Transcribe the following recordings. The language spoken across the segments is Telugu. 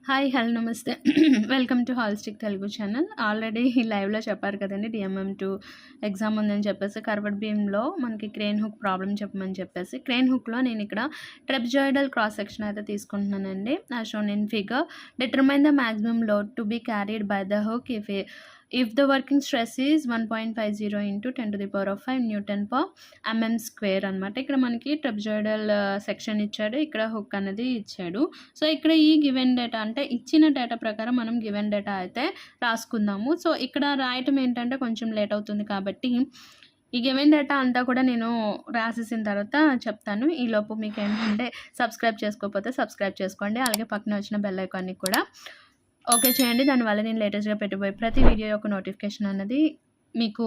హాయ్ హలో నమస్తే welcome to holistic Telugu channel. Already లైవ్లో చెప్పారు కదండి, డిఎంఎం2 ఎగ్జామ్ ఉందని చెప్పేసి కర్వ్డ్ బీమ్లో మనకి క్రేన్ హుక్ ప్రాబ్లం చెప్పమని చెప్పేసి. క్రేన్ హుక్లో నేను ఇక్కడ ట్రెప్జాయిడల్ క్రాస్ సెక్షన్ అయితే తీసుకుంటున్నానండి. As shown in figure, determine the maximum load to be carried by the hook if the working stress is 1.50 into 10 to the power of 5 Newton per mm square అనమాట. ఇక్కడ మనకి ట్రెప్జాయిడల్ సెక్షన్ ఇచ్చాడు, ఇక్కడ హుక్ అనేది ఇచ్చాడు. సో ఇక్కడ ఈ గివెన్ డేటా అంటే ఇచ్చిన డేటా ప్రకారం మనం గివెన్ డేటా అయితే రాసుకుందాము. సో ఇక్కడ రాయటం ఏంటంటే కొంచెం లేట్ అవుతుంది కాబట్టి ఈ గివెన్ డేటా అంతా కూడా నేను రాసేసిన తర్వాత చెప్తాను. ఈలోపు మీకు ఏంటంటే సబ్స్క్రైబ్ చేసుకోకపోతే సబ్స్క్రైబ్ చేసుకోండి, అలాగే పక్కన వచ్చిన బెల్ ఐకాన్ని కూడా ఓకే చేయండి. దానివల్ల నేను లేటెస్ట్గా పెట్టబోయే ప్రతి వీడియో యొక్క నోటిఫికేషన్ అన్నది మీకు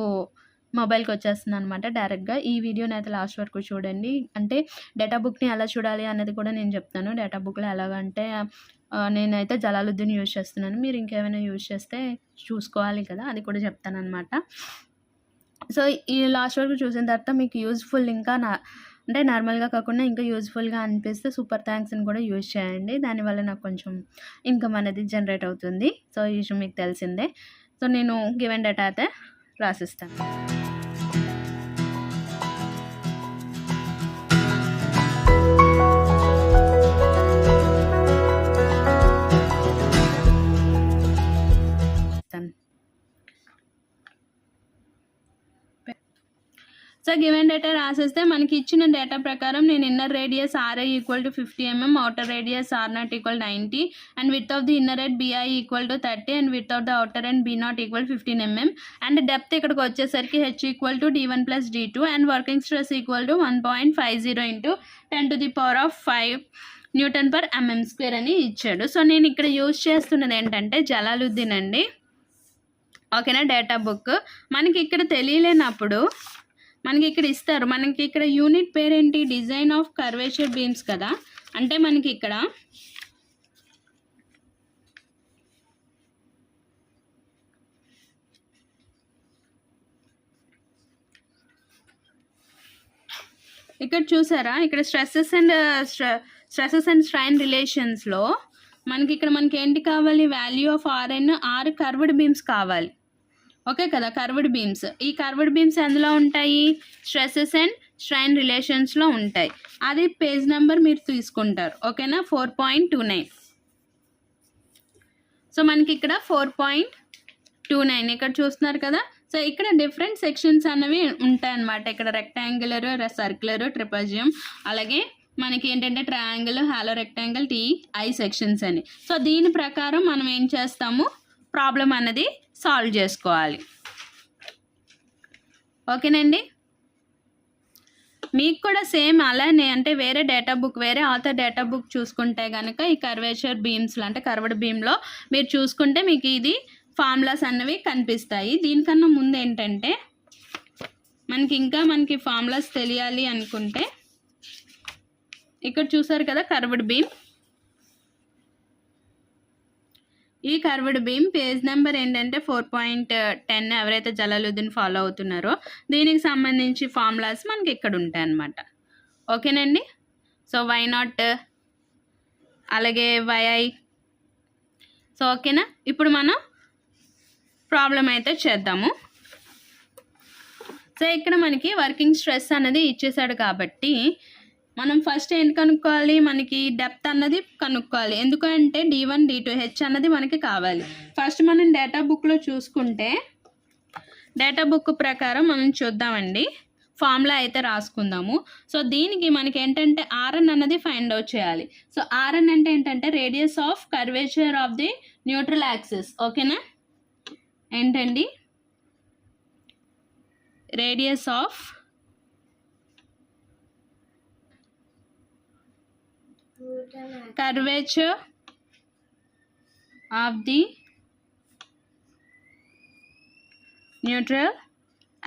మొబైల్కి వచ్చేస్తుంది అనమాట డైరెక్ట్గా. ఈ వీడియోని అయితే లాస్ట్ వరకు చూడండి. అంటే డేటా బుక్ని ఎలా చూడాలి అన్నది కూడా నేను చెప్తాను. డేటా బుక్లో ఎలాగంటే నేనైతే జలాలుద్దీన్ యూజ్ చేస్తున్నాను, మీరు ఇంకేమైనా యూజ్ చేస్తే చూసుకోవాలి కదా, అది కూడా చెప్తాను అనమాట. సో ఈ లాస్ట్ వరకు చూసిన తర్వాత మీకు యూజ్ఫుల్ ఇంకా అంటే నార్మల్గా కాకుండా ఇంకా యూజ్ఫుల్గా అనిపిస్తే సూపర్ థ్యాంక్స్ అని కూడా యూజ్ చేయండి. దానివల్ల నాకు కొంచెం ఇన్కమ్ అనేది జనరేట్ అవుతుంది. సో ఈ విషయం మీకు తెలిసిందే. సో నేను గివెన్ డేటా అయితే రాసిస్తాను. సో గివెన్ డేటా రాసేస్తే మనకి ఇచ్చిన డేటా ప్రకారం నేను inner radius RI equal to 50 mm, outer radius R0 equal 90 and with of the inner end BI equal to 30 and with of the outer end B0 equal 15 mm and depth ఇక్కడికి వచ్చేసరికి H equal to D1 plus D2 and working stress equal to 1.50 into 10 to the power of 5 Newton per mm square అని ఇచ్చాడు. సో నేను ఇక్కడ యూజ్ చేస్తున్నది ఏంటంటే జలాలుద్దీన్ అండి, ఓకేనా. డేటా బుక్ మనకి ఇక్కడ తెలియలేనప్పుడు మనకి ఇక్కడ ఇస్తారు. మనకి ఇక్కడ యూనిట్ పేరేంటి, డిజైన్ ఆఫ్ కర్వేచర్ బీమ్స్ కదా. అంటే మనకి ఇక్కడ చూసారా, ఇక్కడ స్ట్రెసెస్ అండ్ స్ట్రైన్ రిలేషన్స్లో మనకి ఏంటి కావాలి, value of RN, or curved beams కావాలి, ఓకే కదా. కర్వ్డ్ బీమ్స్, ఈ కర్వ్డ్ బీమ్స్ ఎందులో ఉంటాయి, స్ట్రెసెస్ అండ్ స్ట్రైన్ రిలేషన్స్లో ఉంటాయి. అది పేజ్ నెంబర్ మీరు తీసుకుంటారు, ఓకేనా, 4.29. సో మనకి ఇక్కడ 4.29 ఇక్కడ చూస్తున్నారు కదా. సో ఇక్కడ డిఫరెంట్ సెక్షన్స్ అనేవి ఉంటాయన్నమాట. ఇక్కడ రెక్టాంగులర్, సర్క్యులర్, ట్రిపజియం, అలాగే మనకి ఏంటంటే triangle, hollow rectangle, TI sections అని. సో దీని ప్రకారం మనం ఏం చేస్తాము, ప్రాబ్లం అనేది సాల్వ్ చేసుకోవాలి, ఓకేనండి. మీకు కూడా సేమ్ అలానే అంటే వేరే డేటా బుక్, వేరే ఆథర్ డేటా బుక్ చూసుకుంటే కనుక ఈ కర్వేచర్ బీమ్స్లో అంటే కర్వ్డ్ బీమ్లో మీరు చూసుకుంటే మీకు ఇది ఫార్ములాస్ అన్నవి కనిపిస్తాయి. దీనికన్నా ముందు ఏంటంటే మనకి ఫార్ములాస్ తెలియాలి అనుకుంటే ఇక్కడ చూసారు కదా కర్వ్డ్ బీమ్. ఈ కర్వ్డ్ బీమ్ పేజ్ నెంబర్ ఏంటంటే 4.10. ఎవరైతే జలాలుద్దీన్ ఫాలో అవుతున్నారో దీనికి సంబంధించి ఫార్ములాస్ మనకి ఇక్కడ ఉంటాయి అన్నమాట, ఓకేనండి. సో Y0 అలాగే YI. సో ఓకేనా, ఇప్పుడు మనం ప్రాబ్లం అయితే చేద్దాము. సో ఇక్కడ మనకి వర్కింగ్ స్ట్రెస్ అనేది ఇచ్చేసాడు కాబట్టి మనం ఫస్ట్ ఏంటి కనుక్కోవాలి, మనకి డెప్త్ అన్నది కనుక్కోవాలి. ఎందుకంటే D1 D2 H అన్నది మనకి కావాలి. ఫస్ట్ మనం డేటా బుక్లో చూసుకుంటే డేటా బుక్ ప్రకారం మనం చూద్దామండి, ఫార్ములా అయితే రాసుకుందాము. సో దీనికి మనకి ఏంటంటే RN అన్నది ఫైండ్ అవుట్ చేయాలి. సో RN అంటే ఏంటంటే radius of curvature of the neutral axis, ఓకేనా. ఏంటండి, radius of curvature of the neutral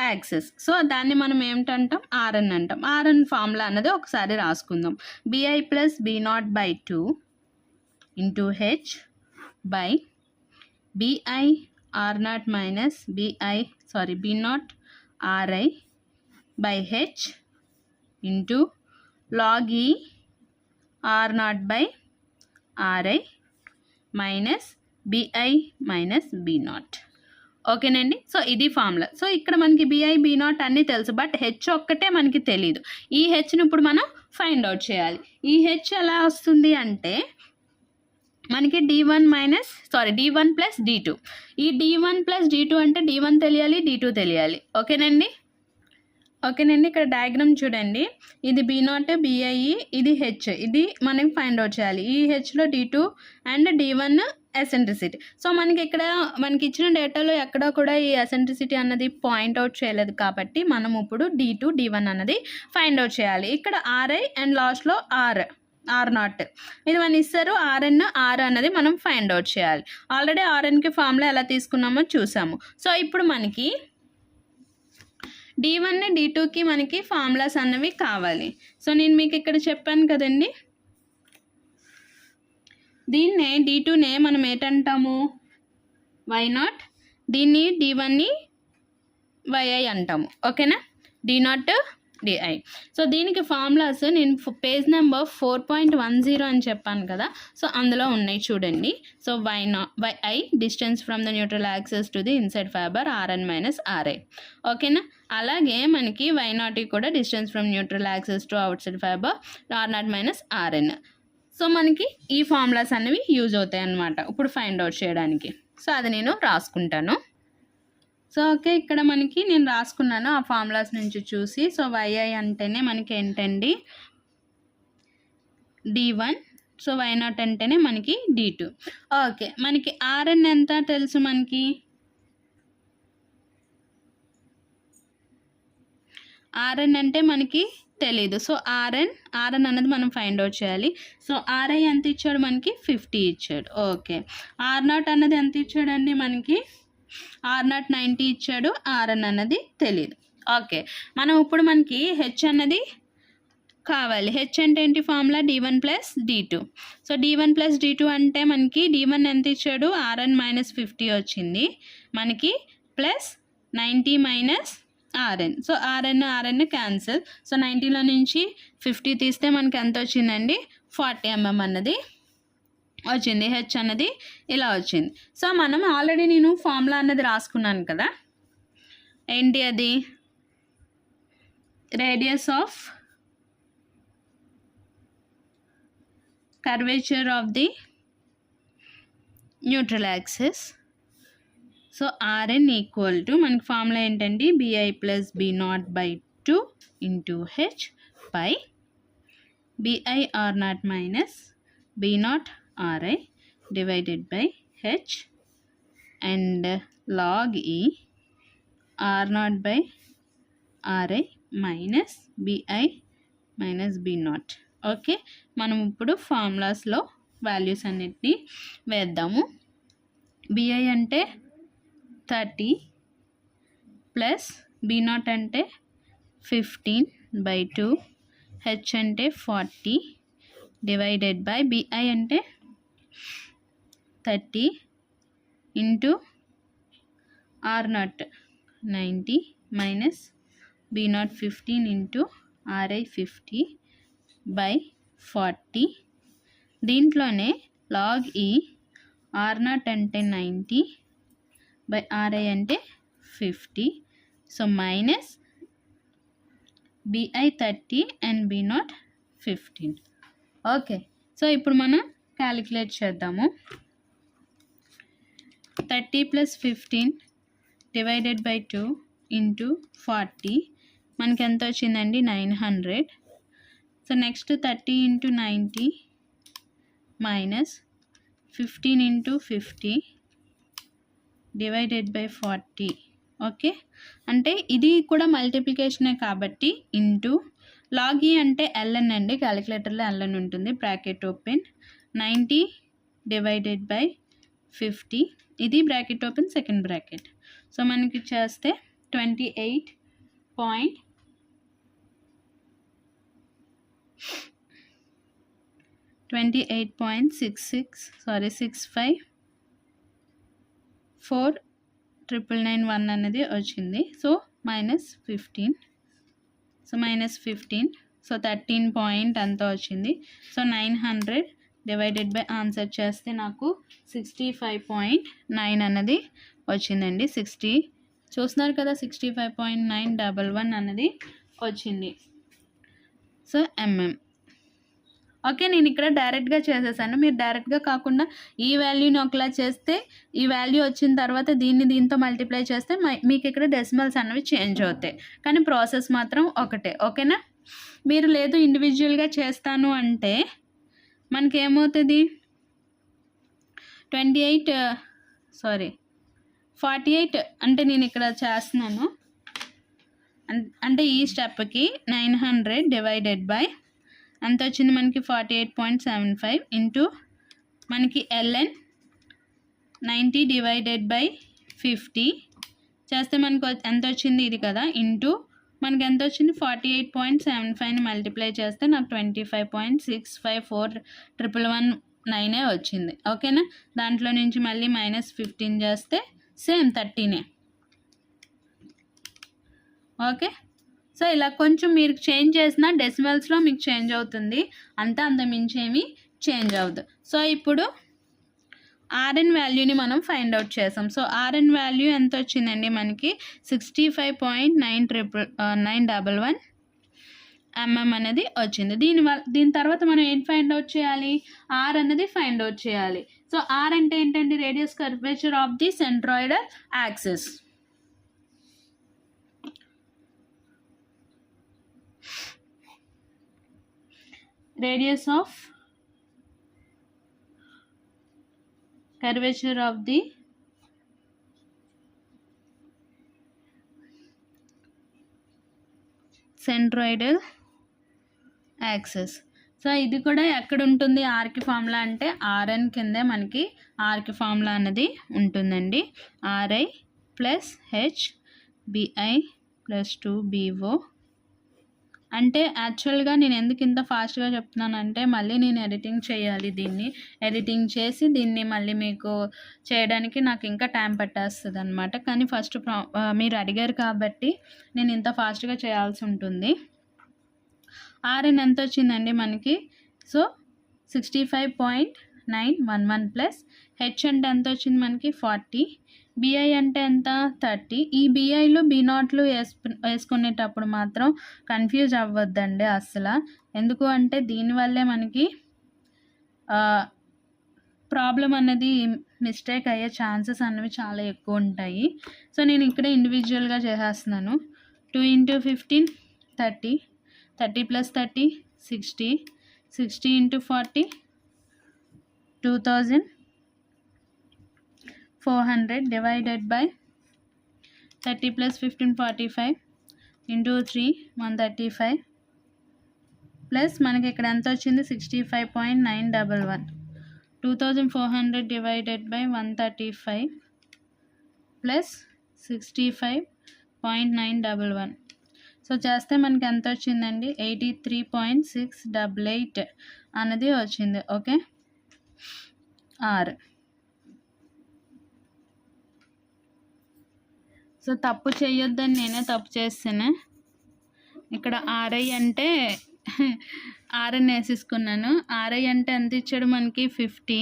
axis. So దాన్ని మనం ఏమిటంటాం, RN అంటాం. RN ఫార్ములా అన్నది ఒకసారి రాసుకుందాం. BI plus B0 by 2 into H by BI R0 minus B0 RI by H into log E R0 by RI minus BI minus B naught. ఓకేనండి. సో ఇది ఫార్ములా. సో ఇక్కడ మనకి బిఐ బి నాట్ అన్నీ తెలుసు, బట్ హెచ్ ఒక్కటే మనకి తెలీదు. ఈ హెచ్ని ఇప్పుడు మనం ఫైండ్ అవుట్ చేయాలి. ఈ హెచ్ ఎలా వస్తుంది అంటే మనకి d1 ప్లస్ d2. ఈ d1 ప్లస్ d2 అంటే d1 తెలియాలి, d2 తెలియాలి. ఓకేనండి. ఇక్కడ డయాగ్రామ్ చూడండి. ఇది బి నాట్ బిఐ, ఇది హెచ్, ఇది మనం ఫైండ్ అవుట్ చేయాలి. ఈ హెచ్లో d2 and d1 eccentricity. So మనకి ఇక్కడ మనకి ఇచ్చిన డేటాలో ఎక్కడ కూడా ఈ ఎసెంట్రిసిటీ అన్నది పాయింట్ అవుట్ చేయలేదు కాబట్టి మనం ఇప్పుడు d2 d1 అన్నది ఫైండ్ అవుట్ చేయాలి. ఇక్కడ ఆర్ఐ అండ్ లాస్ట్లో ఆర్ నాట్ ఇది మనం ఇస్తారు. ఆర్ అన్నది మనం ఫైండ్ అవుట్ చేయాలి. ఆల్రెడీ ఆర్ఎన్కి ఫార్ములా ఎలా తీసుకున్నామో చూసాము. సో ఇప్పుడు మనకి d1 d2కి మనకి ఫార్ములాస్ అన్నవి కావాలి. సో నేను మీకు ఇక్కడ చెప్పాను కదండి, దీన్నే d2నే మనం ఏంటంటాము y0, దీన్ని d1ని yi అంటాము. ఓకేనా, d0 di. సో దీనికి ఫార్ములాస్ నేను పేజ్ నెంబర్ 4.10 అని చెప్పాను కదా, సో అందులో ఉన్నాయి చూడండి. So yi distance from the neutral axis to the inside fibre rn minus ri. ఓకేనా, అలాగే మనకి y0 కూడా distance from neutral axis to out side fibre r0 minus rn. So మనకి ఈ ఫార్ములాస్ అనేవి యూజ్ అవుతాయి అన్నమాట ఇప్పుడు ఫైండ్ అవుట్ చేయడానికి. సో అది నేను రాసుకుంటాను. సో ఓకే, ఇక్కడ మనకి నేను రాసుకున్నాను ఆ ఫార్ములాస్ నుంచి చూసి. సో yi అంటేనే మనకి ఏంటండి d1, సో y0 అంటేనే మనకి d2. ఓకే, మనకి rn ఎంత తెలుసు, మనకి rn అంటే మనకి తెలీదు. సో rn అన్నది మనం ఫైండ్ అవుట్ చేయాలి. సో ri ఎంత ఇచ్చాడు, మనకి 50 ఇచ్చాడు. ఓకే, r0 అన్నది ఎంత ఇచ్చాడండి, మనకి r0 90 ఇచ్చాడు. rn అన్నది తెలీదు. ఓకే, మనం ఇప్పుడు మనకి హెచ్ అన్నది కావాలి. హెచ్ అంటే ఏంటి formula d1 plus d2. So d1 plus d2 అంటే మనకి d1 ఎంత ఇచ్చాడు, rn మైనస్ 50 వచ్చింది మనకి, plus 90 minus rn. So rn cancel. So 90లో నుంచి 50 తీస్తే మనకి ఎంత వచ్చిందండి, 40 mm అన్నది వచ్చింది. హెచ్ అన్నది ఇలా వచ్చింది. సో మనం ఆల్రెడీ నేను ఫార్ములా అన్నది రాసుకున్నాను కదా, ఏంటి అది, radius of curvature of the neutral axis. So rn equal to మనకి ఫార్ములా ఏంటండి, bi plus b0/2 into H by bi r0 minus b0 ri divided by h and log e r0 by ri minus bi minus b0. Okay, మనం ఇప్పుడు ఫార్ములాస్లో వాల్యూస్ అన్నిటిని వేద్దాము. bi అంటే 30 ప్లస్ b0 అంటే 15/2, h అంటే 40 డివైడెడ్ బై bi అంటే 30 into r0 90 minus b0 15 into ri 50 by 40. దీంట్లోనే లాగ్ ఈ r0 అంటే 90 బై ri అంటే 50. So minus bi 30 and b0 15. Okay, so ఇప్పుడు మనం క్యాలిక్యులేట్ చేద్దాము. 30 ప్లస్ 15 డివైడెడ్ బై 2 ఇంటూ 40 మనకి ఎంత వచ్చిందండి, 900. So next 30 into 90 minus 15 into 50 divided by 40. Okay, అంటే ఇది కూడా మల్టిప్లికేషనే కాబట్టి ఇంటూ లాగ్ ఈ అంటే ln అండి, క్యాలిక్యులేటర్లో ln ఉంటుంది, బ్రాకెట్ ఓపెన్ 90 డివైడెడ్ బై 50, ఇది bracket open second bracket. So మనకి చేస్తే 65 4,999 అనేది వచ్చింది. So minus 15, so minus 15, so 13 point అంతా వచ్చింది. సో 900 డివైడెడ్ బై ఆన్సర్ చేస్తే నాకు 65.9 అన్నది వచ్చిందండి. చూస్తున్నారు కదా, 65.911 అన్నది వచ్చింది. So MM. ఓకే, నేను ఇక్కడ డైరెక్ట్గా చేసేసాను. మీరు డైరెక్ట్గా కాకుండా ఈ వాల్యూని ఒకలా చేస్తే ఈ వాల్యూ వచ్చిన తర్వాత దీంతో మల్టిప్లై చేస్తే మీకు ఇక్కడ డెసిమల్స్ అనేవి చేంజ్ అవుతాయి, కానీ ప్రాసెస్ మాత్రం ఒకటే. ఓకేనా? మీరు లేదు ఇండివిజువల్గా చేస్తాను అంటే మనకి ఏమవుతుంది, 48 అంటే నేను ఇక్కడ చేస్తున్నాను అంటే ఈ స్టెప్కి 900 డివైడెడ్ బై ఎంత వచ్చింది మనకి 48.75 ఇంటూ మనకి ln 90 డివైడెడ్ బై 50 చేస్తే మనకు ఎంత వచ్చింది ఇది కదా, ఇంటూ మనకి ఎంత వచ్చింది 48.75ని మల్టిప్లై చేస్తే నాకు 25.654119 వచ్చింది. ఓకేనా? దాంట్లో నుంచి మళ్ళీ -15 చేస్తే సేమ్ 30నే. ఓకే, సో ఇలా కొంచెం మీరు చేంజ్ చేసిన డెసిమల్స్లో మీకు చేంజ్ అవుతుంది, అంత మించి ఏమి చేంజ్ అవ్వదు. సో ఇప్పుడు ఆర్ఎన్ వాల్యూని మనం ఫైండ్ అవుట్ చేసాం. సో ఆర్ఎన్ వాల్యూ ఎంత వచ్చిందండి మనకి 65.911 mm అనేది వచ్చింది. దీని తర్వాత మనం ఏం ఫైండ్ అవుట్ చేయాలి, ఆర్ అనేది ఫైండ్ అవుట్ చేయాలి. సో ఆర్ అంటే ఏంటండి, radius curvature of the centroidal axis. Radius of curvature of the centroidal axis. So ఇది కూడా ఎక్కడ ఉంటుంది ఆర్కి ఫార్ములా అంటే ఆర్ఎన్ కిందే మనకి ఆర్కి ఫార్ములా అన్నది ఉంటుందండి. RI plus H BI plus 2BO. అంటే యాక్చువల్గా నేను ఎందుకు ఇంత ఫాస్ట్గా చెప్తున్నానంటే మళ్ళీ నేను ఎడిటింగ్ చేయాలి, ఎడిటింగ్ చేసి దీన్ని మళ్ళీ మీకు చేయడానికి నాకు ఇంకా టైం పట్టేస్తుంది అనమాట. కానీ ఫస్ట్ మీరు అడిగారు కాబట్టి నేను ఇంత ఫాస్ట్గా చేయాల్సి ఉంటుంది. ఆర్ఎన్ ఎంత వచ్చిందండి మనకి, సో 65.911 ప్లస్ హెచ్ అంటే ఎంత వచ్చింది మనకి 40, బిఐ అంటే ఎంత 30. ఈ బిఐలు బి0లు వేసుకునేటప్పుడు మాత్రం కన్ఫ్యూజ్ అవ్వద్దండి అసలు. ఎందుకు అంటే దీనివల్లే మనకి ప్రాబ్లం అనేది మిస్టేక్ అయ్యే ఛాన్సెస్ అనేవి చాలా ఎక్కువ ఉంటాయి. సో నేను ఇక్కడ ఇండివిజువల్గా చేసేస్తున్నాను. 2 × 15 30, 30 + 30 60, 60 × 40 2400 divided by 30 + 15 45 into 3 135 ప్లస్ మనకి ఇక్కడ ఎంత వచ్చింది 65.911. 2400 divided by 135 ప్లస్ 65.911. సో చేస్తే మనకి ఎంత వచ్చిందండి 83.688 అన్నది వచ్చింది. Okay, are. సో తప్పు చేయొద్దని నేనే తప్పు చేస్తాను. ఇక్కడ ఆర్ఐ అంటే ఆర్ఎన్ వేసేసుకున్నాను. ఆర్ఐ అంటే ఎంత ఇచ్చాడు మనకి 50.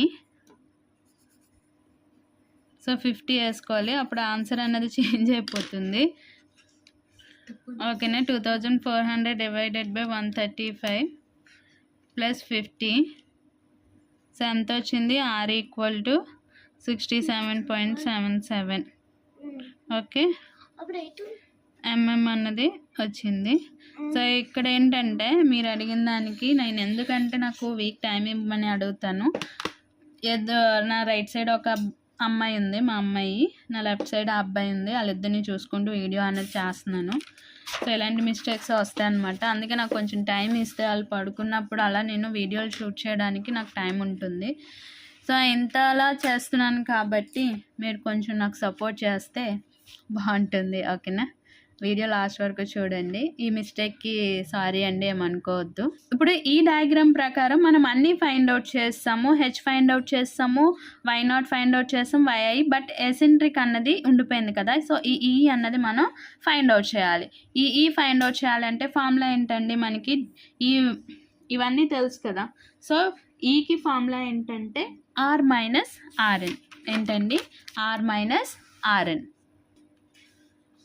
సో 50 వేసుకోవాలి, అప్పుడు ఆన్సర్ అన్నది చేంజ్ అయిపోతుంది. ఓకేనా, 2400 డివైడెడ్ బై 135 ప్లస్ 50. సో ఎంత వచ్చింది, R equal to 67.77. Okay, MM అన్నది వచ్చింది. సో ఇక్కడ ఏంటంటే మీరు అడిగిన దానికి నేను ఎందుకంటే నాకు వీక్ టైం ఇవ్వమని అడుగుతాను. నా రైట్ సైడ్ ఒక అమ్మాయి ఉంది, మా అమ్మాయి, నా లెఫ్ట్ సైడ్ ఆ అబ్బాయి ఉంది. వాళ్ళిద్దరిని చూసుకుంటూ వీడియో అనేది చేస్తున్నాను. సో ఇలాంటి మిస్టేక్స్ వస్తాయి అన్నమాట. అందుకే నాకు కొంచెం టైం ఇస్తే వాళ్ళు పడుకున్నప్పుడు అలా నేను వీడియోలు షూట్ చేయడానికి నాకు టైం ఉంటుంది. సో ఇంతలా చేస్తున్నాను కాబట్టి మీరు కొంచెం నాకు సపోర్ట్ చేస్తే బాగుంటుంది. ఓకేనా, వీడియో లాస్ట్ వరకు చూడండి. ఈ మిస్టేక్కి సారీ అండి, ఏమనుకోవద్దు. ఇప్పుడు ఈ డయాగ్రామ్ ప్రకారం మనం అన్నీ ఫైండ్ అవుట్ చేస్తాము. హెచ్ ఫైండ్ అవుట్ చేస్తాము, Y0 ఫైండ్ అవుట్ చేస్తాం, YI, బట్ ఎసెంట్రిక్ అన్నది ఉండిపోయింది కదా. సో ఈ ఈ అన్నది మనం ఫైండ్ అవుట్ చేయాలి. ఈ ఫైండ్ అవుట్ చేయాలంటే ఫార్ములా ఏంటండి మనకి, ఇవన్నీ తెలుసు కదా. సో ఈకి ఫార్ములా ఏంటంటే ఆర్ మైనస్ ఆర్ఎన్. ఏంటండి? R minus RN.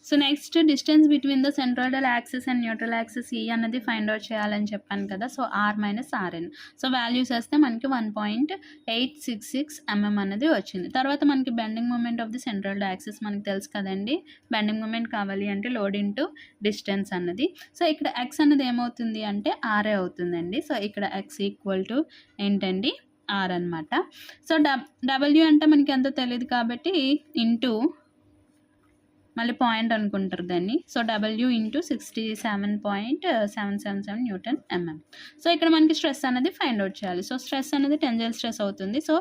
So next distance between the centroidal axis and neutral axis E అన్నది ఫైండ్ అవుట్ చేయాలని చెప్పాను కదా. So R minus RN. So values వేస్తే మనకి 1.866 mm అనేది వచ్చింది. తర్వాత మనకి bending moment of the centroidal axis మనకి తెలుసు కదండి. బెండింగ్ మూమెంట్ కావాలి అంటే లోడ్ ఇంటూ డిస్టెన్స్ అన్నది. సో ఇక్కడ ఎక్స్ అన్నది ఏమవుతుంది అంటే ఆర్ఏ అవుతుందండి. సో ఇక్కడ ఎక్స్ ఈక్వల్ టు ఏంటండి? ఆర్ అనమాట. సో డబ్ల్యూ అంటే మనకి ఎంతో తెలియదు కాబట్టి ఇంటూ మళ్ళీ పాయింట్ అనుకుంటారు దాన్ని. So W into 67.777 Newton MM. So ఇక్కడ మనకి స్ట్రెస్ అనేది ఫైండ్ అవుట్ చేయాలి. సో స్ట్రెస్ అనేది టెన్జైల్ స్ట్రెస్ అవుతుంది. సో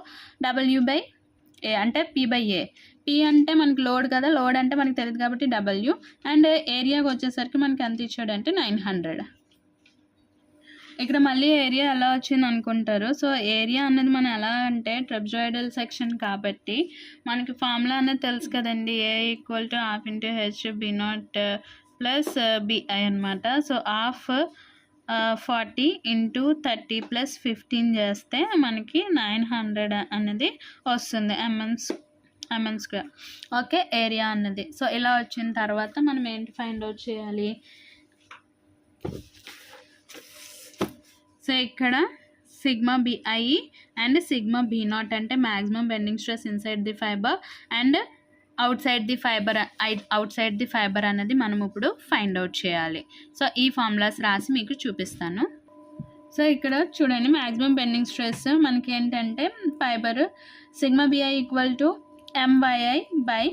డబ్ల్యూ/ఏ అంటే పీ/ఏ. పీ అంటే మనకి లోడ్ కదా, లోడ్ అంటే మనకి తెలియదు కాబట్టి డబ్ల్యూ. అండ్ ఏరియాకి వచ్చేసరికి మనకి ఎంత ఇచ్చాడంటే 900. ఇక్కడ మళ్ళీ ఏరియా ఎలా వచ్చింది అనుకుంటారు. సో ఏరియా అన్నది మనం ఎలా అంటే ట్రెప్జాయిడల్ సెక్షన్ కాబట్టి మనకి ఫార్ములా అనేది తెలుసు కదండి. A equal to half into H బి0 ప్లస్ బిఐ అనమాట. సో హాఫ్ 40 ఇంటూ 30 ప్లస్ 15 చేస్తే మనకి 900 అనేది వస్తుంది ఎంఎం స్క్వేర్. ఓకే, ఏరియా అన్నది. సో ఇలా వచ్చిన తర్వాత మనం ఏంటి ఫైండ్ అవుట్ చేయాలి? సో ఇక్కడ సిగ్మా బిఐ అండ్ సిగ్మా బి0 అంటే maximum bending stress inside the fibre and outside the fibre అనేది మనం ఇప్పుడు ఫైండ్ అవుట్ చేయాలి. సో ఈ ఫార్ములాస్ రాసి మీకు చూపిస్తాను. సో ఇక్కడ చూడండి, మ్యాక్సిమం బెండింగ్ స్ట్రెస్ మనకి ఏంటంటే fibre sigma BI equal to M Y I by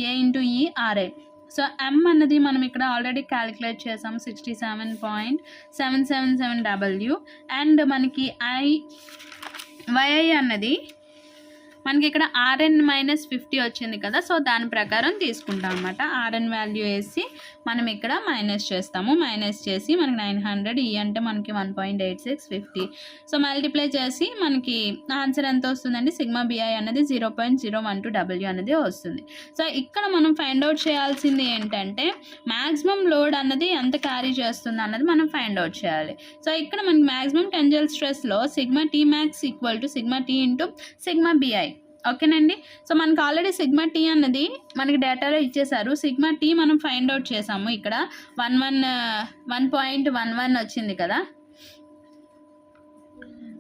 A into E R I. So M అన్నది మనం ఇక్కడ ఆల్రెడీ క్యాలిక్యులేట్ చేసాం 67.777 డబ్ల్యూ. అండ్ మనకి వైఐ అన్నది మనకి ఇక్కడ ఆర్ఎన్ మైనస్ 50 వచ్చింది కదా. సో దాని ప్రకారం తీసుకుంటాం అనమాట. ఆర్ఎన్ వాల్యూ వేసి మనం ఇక్కడ మైనస్ చేస్తాము. మైనస్ చేసి మనకి 900, ఈ అంటే మనకి 1.8650. సో మల్టిప్లై చేసి మనకి ఆన్సర్ ఎంత వస్తుందండి? సిగ్మా బిఐ అనేది 0.012 డబ్ల్యూ అనేది వస్తుంది. సో ఇక్కడ మనం ఫైండ్ అవుట్ చేయాల్సింది ఏంటంటే మ్యాక్సిమం లోడ్ అన్నది ఎంత క్యారీ చేస్తుంది అన్నది మనం ఫైండ్ అవుట్ చేయాలి. సో ఇక్కడ మనకి మ్యాక్సిమం టెన్జైల్ స్ట్రెస్లో sigma T max equal to sigma T into sigma BI. ఓకేనండి. సో మనకు ఆల్రెడీ సిగ్మా టీ అన్నది మనకి డేటాలో ఇచ్చేసారు. సిగ్మా టీ మనం ఫైండ్ అవుట్ చేసాము. ఇక్కడ 1.11 వచ్చింది కదా.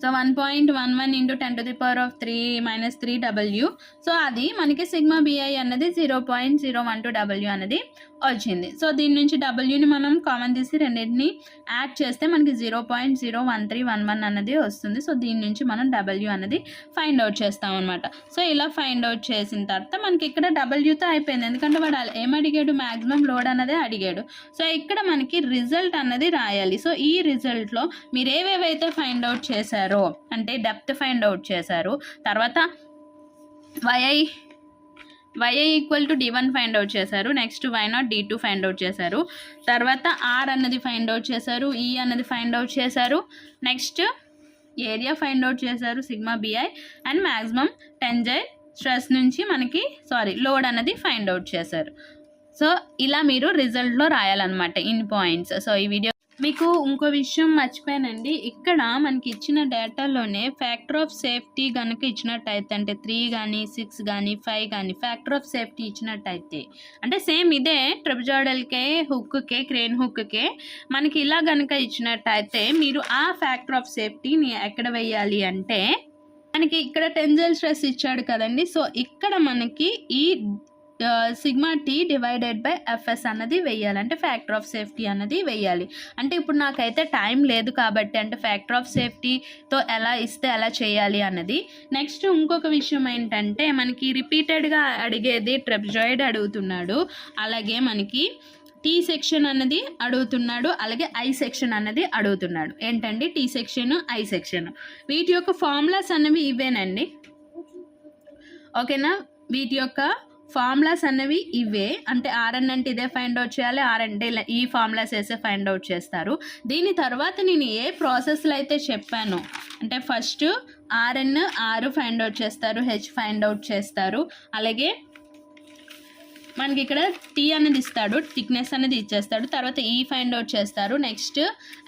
So 1.11 into 10⁻³ - 3 W. సో అది మనకి సిగ్మా బిఐ అన్నది 0.012 డబ్ల్యూ అనేది వచ్చింది. సో దీని నుంచి డబ్ల్యూని మనం కామన్ తీసి రెండింటిని యాడ్ చేస్తే మనకి 0.01311 అన్నది వస్తుంది. సో దీని నుంచి మనం డబ్ల్యూ అనేది ఫైండ్ అవుట్ చేస్తాం అనమాట. సో ఇలా ఫైండ్ అవుట్ చేసిన తర్వాత మనకి ఇక్కడ డబ్ల్యూతో అయిపోయింది. ఎందుకంటే వాడు ఏమడిగాడు? మ్యాక్సిమం లోడ్ అన్నదే అడిగాడు. సో ఇక్కడ మనకి రిజల్ట్ అన్నది రాయాలి. సో ఈ రిజల్ట్లో మీరు ఏవేవైతే ఫైండ్ అవుట్ చేశారో అంటే డెప్త్ ఫైండ్ అవుట్ చేశారు, తర్వాత YI equal to D1 find out చేశారు, next Y0 D2 find out చేశారు, తర్వాత ఆర్ అన్నది ఫైండ్ అవుట్ చేశారు, ఈ అన్నది ఫైండ్ అవుట్ చేశారు, నెక్స్ట్ ఏరియా ఫైండ్ అవుట్ చేశారు sigma BI and maximum tensile stress నుంచి మనకి లోడ్ అన్నది ఫైండ్ అవుట్ చేశారు. సో ఇలా మీరు రిజల్ట్లో రాయాలన్నమాట ఇన్ పాయింట్స్. సో ఈ వీడియో మీకు ఇంకో విషయం మర్చిపోయానండి. ఇక్కడ మనకి ఇచ్చిన డేటాలోనే ఫ్యాక్టర్ ఆఫ్ సేఫ్టీ కనుక ఇచ్చినట్టయితే అంటే 3 కానీ 6 కానీ 5 కానీ ఫ్యాక్టర్ ఆఫ్ సేఫ్టీ ఇచ్చినట్టయితే అంటే సేమ్ ఇదే ట్రెప్జాయిడల్కే హుక్కే క్రేన్ హుక్కే మనకి ఇలా కనుక ఇచ్చినట్టయితే మీరు ఆ ఫ్యాక్టర్ ఆఫ్ సేఫ్టీని ఎక్కడ వేయాలి అంటే మనకి ఇక్కడ టెన్జైల్ స్ట్రెస్ ఇచ్చాడు కదండి. సో ఇక్కడ మనకి ఈ sigma T divided by FS అన్నది వేయాలి. అంటే ఫ్యాక్టర్ ఆఫ్ సేఫ్టీ అన్నది వేయాలి. అంటే ఇప్పుడు నాకైతే టైం లేదు కాబట్టి అంటే ఫ్యాక్టర్ ఆఫ్ సేఫ్టీతో ఎలా ఇస్తే ఎలా చేయాలి అన్నది. నెక్స్ట్ ఇంకొక విషయం ఏంటంటే మనకి రిపీటెడ్గా అడిగేది ట్రెప్జాయిడ్ అడుగుతున్నాడు, అలాగే మనకి టీ సెక్షన్ అన్నది అడుగుతున్నాడు, అలాగే ఐ సెక్షన్ అన్నది అడుగుతున్నాడు. ఏంటండి టీ సెక్షన్, ఐ సెక్షన్. వీటి యొక్క ఫార్ములాస్ అన్నవి ఇవేనండి. ఓకేనా? వీటి యొక్క ఫార్ములాస్ అన్నవి ఇవే. అంటే ఆర్ఎన్ అంటే ఇదే ఫైండ్ అవుట్ చేయాలి, ఆర్ అంటే ఈ ఫార్ములాస్ వేసే ఫైండ్ అవుట్ చేస్తారు. దీని తర్వాత నేను ఏ ప్రాసెస్లో అయితే చెప్పాను అంటే ఫస్ట్ ఆర్ ఫైండ్ అవుట్ చేస్తారు, హెచ్ ఫైండ్ అవుట్ చేస్తారు, అలాగే మనకి ఇక్కడ టీ అనేది ఇస్తాడు, థిక్నెస్ అనేది ఇచ్చేస్తాడు. తర్వాత ఈ ఫైండ్ అవుట్ చేస్తారు. నెక్స్ట్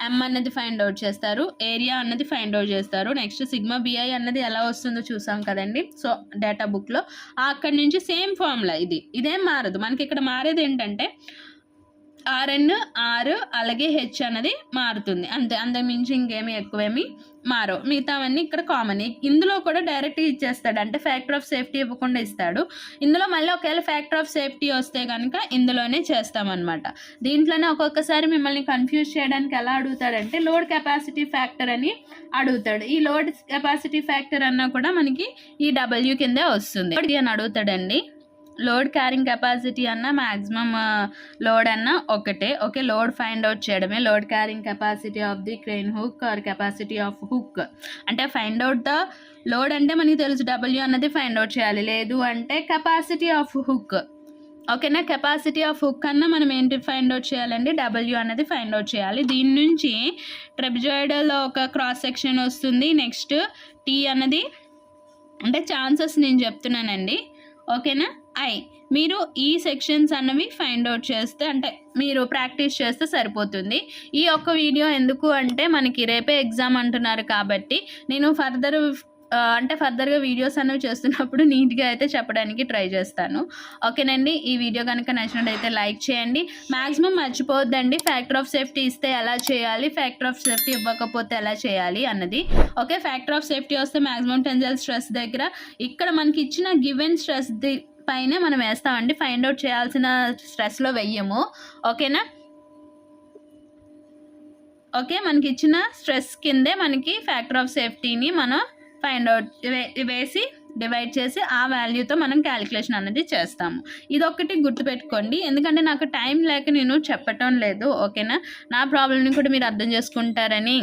ఎం అనేది ఫైండ్ అవుట్ చేస్తారు. ఏరియా అన్నది ఫైండ్ అవుట్ చేస్తారు. నెక్స్ట్ సిగ్మా బిఐ అన్నది ఎలా వస్తుందో చూసాం కదండి. సో డేటా బుక్లో అక్కడి నుంచి సేమ్ ఫార్ములా ఇదేం మారదు. మనకి ఇక్కడ మారేది ఏంటంటే ఆర్ఎన్ ఆర్ అలాగే హెచ్ అనేది మారుతుంది అంతే. అంతకుమించి ఇంకేమి ఎక్కువేమి మారవు. మిగతావన్నీ ఇక్కడ కామన్. ఇందులో కూడా డైరెక్ట్గా ఇచ్చేస్తాడు, అంటే ఫ్యాక్టర్ ఆఫ్ సేఫ్టీ ఇవ్వకుండా ఇస్తాడు. ఇందులో మళ్ళీ ఒకవేళ ఫ్యాక్టర్ ఆఫ్ సేఫ్టీ వస్తే కనుక ఇందులోనే చేస్తామన్నమాట. దీంట్లోనే ఒక్కొక్కసారి మిమ్మల్ని కన్ఫ్యూజ్ చేయడానికి ఎలా అడుగుతాడంటే లోడ్ కెపాసిటీ ఫ్యాక్టర్ అని అడుగుతాడు. ఈ లోడ్ కెపాసిటీ ఫ్యాక్టర్ అన్నా కూడా మనకి ఈ డబ్ల్యూ కిందే వస్తుంది అని అడుగుతాడండి. లోడ్ క్యారింగ్ కెపాసిటీ అన్న మ్యాక్సిమం లోడ్ అన్న ఒకటే. ఓకే, లోడ్ ఫైండ్ అవుట్ చేయడమే. Load carrying capacity of the crane hook are capacity of hook అంటే ఫైండ్ అవుట్ ద లోడ్ అంటే మనకి తెలుసు డబ్ల్యూ అన్నది ఫైండ్ అవుట్ చేయాలి. లేదు అంటే కెపాసిటీ ఆఫ్ హుక్. ఓకేనా, కెపాసిటీ ఆఫ్ హుక్ అన్న మనం ఏంటి ఫైండ్ అవుట్ చేయాలండి, డబ్ల్యూ అన్నది ఫైండ్ అవుట్ చేయాలి. దీని నుంచి ట్రెపెజాయిడల్ ఒక క్రాస్ సెక్షన్ వస్తుంది. నెక్స్ట్ టీ అన్నది అంటే ఛాన్సెస్ నేను చెప్తున్నానండి. ఓకేనా, మీరు ఈ సెక్షన్స్ అన్నవి ఫైండ్ అవుట్ చేస్తే అంటే మీరు ప్రాక్టీస్ చేస్తే సరిపోతుంది. ఈ ఒక్క వీడియో ఎందుకు అంటే మనకి రేపే ఎగ్జామ్ అంటున్నారు కాబట్టి నేను ఫర్దర్గా వీడియోస్ అనేవి చేస్తున్నప్పుడు నీట్గా అయితే చెప్పడానికి ట్రై చేస్తాను. ఓకేనండి, ఈ వీడియో కనుక నచ్చినట్టయితే లైక్ చేయండి. మ్యాక్సిమం మర్చిపోవద్దండి ఫ్యాక్టర్ ఆఫ్ సేఫ్టీ ఇస్తే ఎలా చేయాలి, ఫ్యాక్టర్ ఆఫ్ సేఫ్టీ ఇవ్వకపోతే ఎలా చేయాలి అన్నది. ఓకే, ఫ్యాక్టర్ ఆఫ్ సేఫ్టీ వస్తే మ్యాక్సిమం టెన్సైల్ స్ట్రెస్ దగ్గర ఇక్కడ మనకి ఇచ్చిన గివెన్ స్ట్రెస్ పైనే మనం వేస్తామండి. ఫైండ్ అవుట్ చేయాల్సిన స్ట్రెస్లో వెయ్యము. ఓకేనా, ఓకే, మనకి ఇచ్చిన స్ట్రెస్ కిందే మనకి ఫ్యాక్టర్ ఆఫ్ సేఫ్టీని మనం ఫైండ్ అవుట్ వేసి డివైడ్ చేసి ఆ వాల్యూతో మనం క్యాలిక్యులేషన్ అనేది చేస్తాము. ఇదొక్కటి గుర్తుపెట్టుకోండి, ఎందుకంటే నాకు టైం లేక నేను చెప్పటం లేదు. ఓకేనా, నా ప్రాబ్లమ్ని కూడా మీరు అర్థం చేసుకుంటారని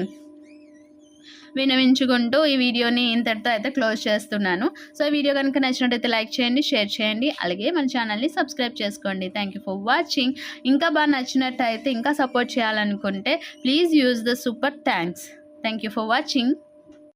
వినవించుకుంటూ ఈ వీడియోని ఇంతటితో అయితే క్లోజ్ చేస్తున్నాను. సో ఈ వీడియో కనుక నచ్చినట్టయితే లైక్ చేయండి, షేర్ చేయండి, అలాగే మన ఛానల్ని సబ్స్క్రైబ్ చేసుకోండి. Thank you for watching. ఇంకా బాగా నచ్చినట్టయితే ఇంకా సపోర్ట్ చేయాలనుకుంటే please use the super thanks. Thank you for watching.